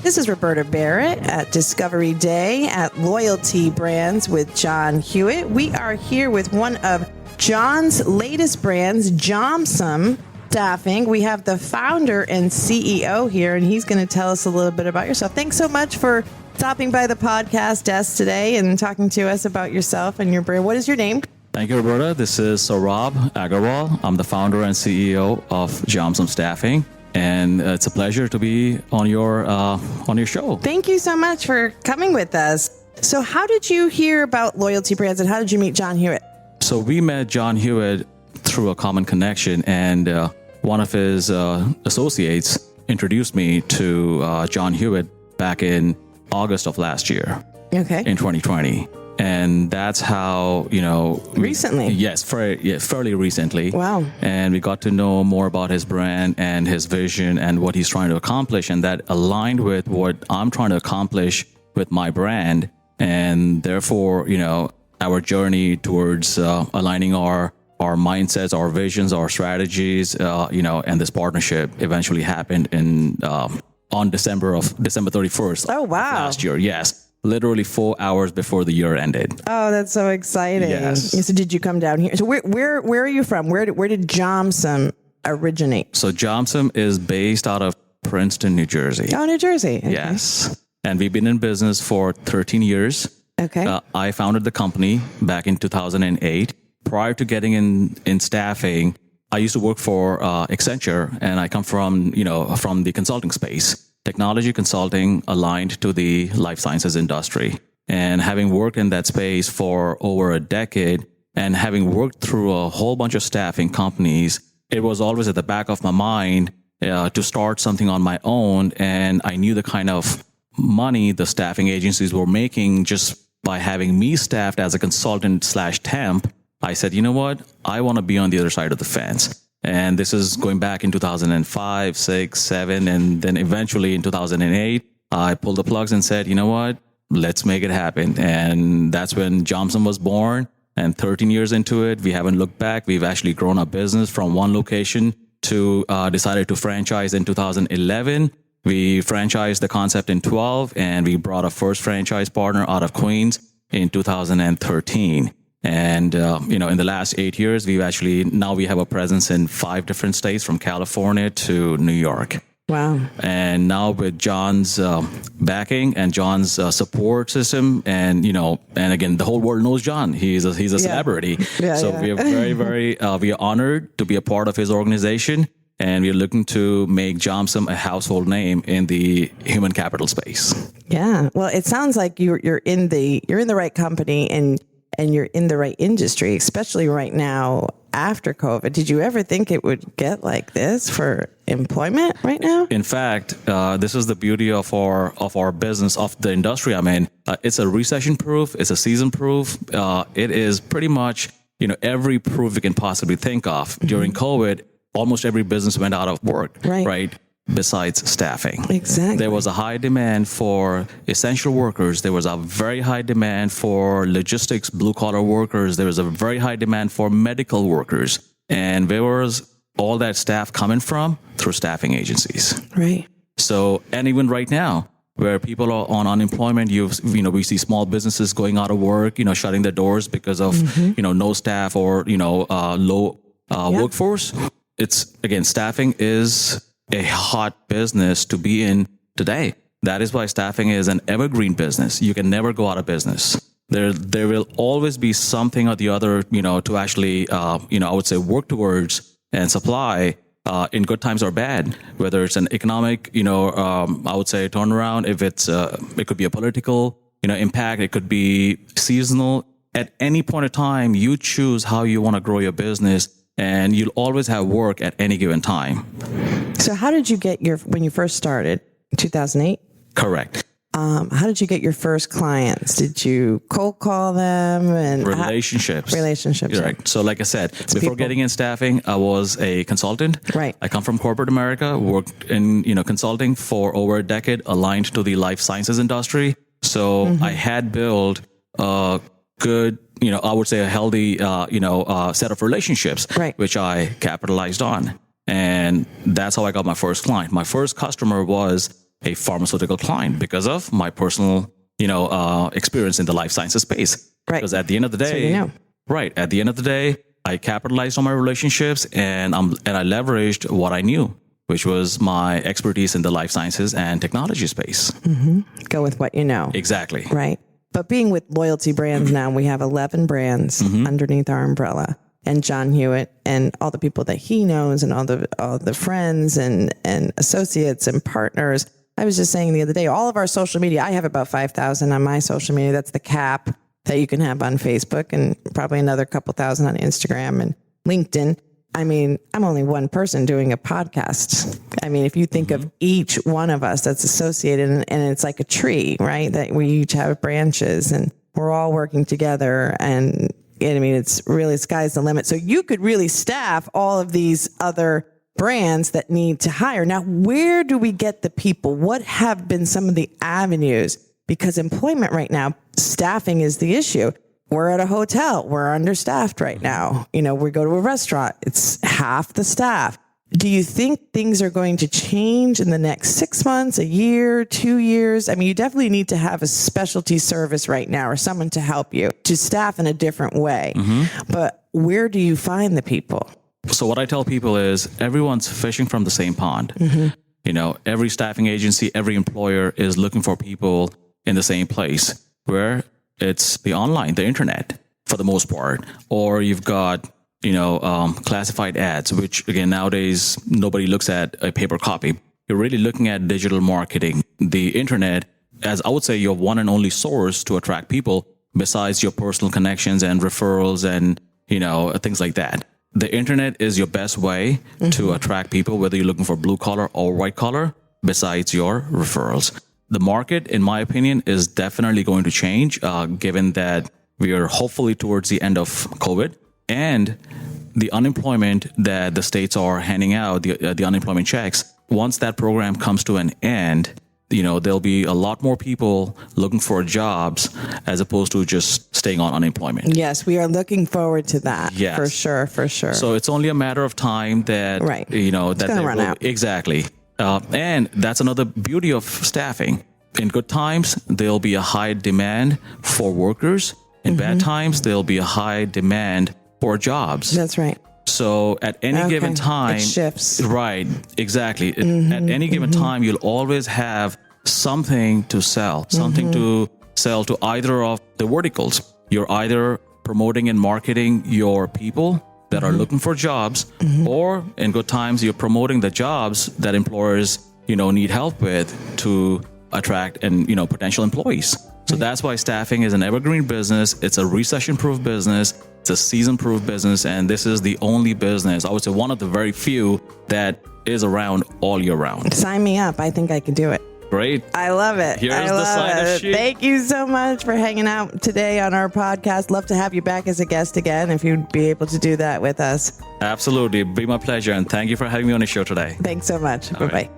This is Roberta Barrett at Discovery Day at Loyalty Brands with John Hewitt. We are here with one of John's latest brands, Jomsom Staffing. We have the founder and CEO here, and he's going to tell us a little bit about yourself. Thanks so much for stopping by the podcast desk today and talking to us about yourself and your brand. What is your name? Thank you, Roberta. This is Saurabh Agarwal. I'm the founder and CEO of Jomsom Staffing, and it's a pleasure to be on your show. Thank you so much for coming with us. So how did you hear about Loyalty Brands, and how did you meet John Hewitt? So we met John Hewitt through a common connection, and one of his associates introduced me to John Hewitt back in August of last year. Okay. In 2020. And that's how, Recently? Yes, fairly recently. Wow. And we got to know more about his brand and his vision and what he's trying to accomplish. And that aligned with what I'm trying to accomplish with my brand. And therefore, our journey towards aligning our mindsets, our visions, our strategies, and this partnership eventually happened on December 31st. Oh, wow. Last year. Yes. Literally 4 hours before the year ended. Oh, that's so exciting. Yes. So did you come down here? So where are you from? Where did Jomsom originate? So Jomsom is based out of Princeton, New Jersey. Oh, New Jersey. Okay. Yes. And we've been in business for 13 years. Okay. I founded the company back in 2008. Prior to getting in staffing, I used to work for Accenture, and I come from the consulting space. Technology consulting aligned to the life sciences industry. And having worked in that space for over a decade and having worked through a whole bunch of staffing companies, it was always at the back of my mind to start something on my own. And I knew the kind of money the staffing agencies were making just by having me staffed as a consultant/temp. I said, you know what? I want to be on the other side of the fence. And this is going back in 2005, 6, 7, and then eventually in 2008, I pulled the plugs and said, you know what, let's make it happen. And that's when Jomsom was born. And 13 years into it, we haven't looked back. We've actually grown our business from one location to decided to franchise in 2011. We franchised the concept in 12, and we brought our first franchise partner out of Queens in 2013. And, in the last 8 years, we have a presence in 5 different states from California to New York. Wow. And now with John's backing and John's support system and again, the whole world knows John. He's a celebrity. Yeah, so we are very, very, we are honored to be a part of his organization. And we're looking to make Jomsom a household name in the human capital space. Yeah. Well, it sounds like you're in the right company and you're in the right industry, especially right now after COVID. Did you ever think it would get like this for employment right now? In fact, this is the beauty of our business, of the industry I'm in. It's a recession-proof. It's a season-proof. It is pretty much, every proof we can possibly think of. Mm-hmm. During COVID, almost every business went out of work, right? Besides staffing. Exactly. There was a high demand for essential workers. There was a very high demand for logistics, blue-collar workers. There was a very high demand for medical workers. And where was all that staff coming from? Through staffing agencies. Right. So, and even right now, where people are on unemployment, we see small businesses going out of work, shutting their doors because of, no staff or, low workforce. Staffing is a hot business to be in today. That is why staffing is an evergreen business. You can never go out of business. There will always be something or the other, to actually, I would say work towards and supply in good times or bad, whether it's an economic, I would say turnaround, if it could be a political, impact, it could be seasonal. At any point of time, you choose how you want to grow your business, and you'll always have work at any given time. So how did you get when you first started, 2008? Correct. How did you get your first clients? Did you cold call them? And Relationships. Right. So like I said, before getting in staffing, I was a consultant. Right. I come from corporate America, worked in, consulting for over a decade, aligned to the life sciences industry. So I had built a good, I would say a healthy, set of relationships, right, which I capitalized on. And that's how I got my first client. My first customer was a pharmaceutical client because of my personal, experience in the life sciences space. Right. Because at the end of the day, right. At the end of the day, I capitalized on my relationships and I leveraged what I knew, which was my expertise in the life sciences and technology space. Mm-hmm. Go with what you know. Exactly. Right. But being with Loyalty Brands now, we have 11 brands underneath our umbrella. And John Hewitt and all the people that he knows and all the friends and associates and partners. I was just saying the other day, all of our social media, I have about 5,000 on my social media. That's the cap that you can have on Facebook and probably another couple thousand on Instagram and LinkedIn. I mean, I'm only one person doing a podcast. I mean, if you think of each one of us that's associated and it's like a tree, right? That we each have branches and we're all working together. And I mean, it's really sky's the limit. So you could really staff all of these other brands that need to hire. Now, where do we get the people? What have been some of the avenues? Because employment right now, staffing is the issue. We're at a hotel. We're understaffed right now. We go to a restaurant. It's half the staff. Do you think things are going to change in the next 6 months, a year, 2 years? I mean, you definitely need to have a specialty service right now or someone to help you to staff in a different way. But where do you find the people? So what I tell people is everyone's fishing from the same pond. Every staffing agency, every employer is looking for people in the same place where it's the online, the internet for the most part, or you've got, classified ads, which again, nowadays, nobody looks at a paper copy. You're really looking at digital marketing, the internet, as I would say, your one and only source to attract people besides your personal connections and referrals and, things like that. The internet is your best way to attract people, whether you're looking for blue collar or white collar, besides your referrals. The market, in my opinion, is definitely going to change, given that we are hopefully towards the end of COVID and the unemployment that the states are handing out, the unemployment checks. Once that program comes to an end, there'll be a lot more people looking for jobs as opposed to just staying on unemployment. Yes, we are looking forward to that. Yes. For sure. So it's only a matter of time that, right. It's that going to run out. Exactly. And that's another beauty of staffing. In good times, there'll be a high demand for workers. In bad times, there'll be a high demand for jobs. That's right. So at any given time, it shifts. Right, exactly. At any given time, you'll always have something to sell, something to sell to either of the verticals. You're either promoting and marketing your people that are looking for jobs, or in good times, you're promoting the jobs that employers, need help with to attract and, potential employees. So that's why staffing is an evergreen business. It's a recession-proof business. It's a season-proof business. And this is the only business, I would say one of the very few that is around all year round. Sign me up. I think I could do it. Great. I love it. Here's the sign-up sheet. Thank you so much for hanging out today on our podcast. Love to have you back as a guest again, if you'd be able to do that with us. Absolutely. It'd be my pleasure. And thank you for having me on the show today. Thanks so much. Bye-bye.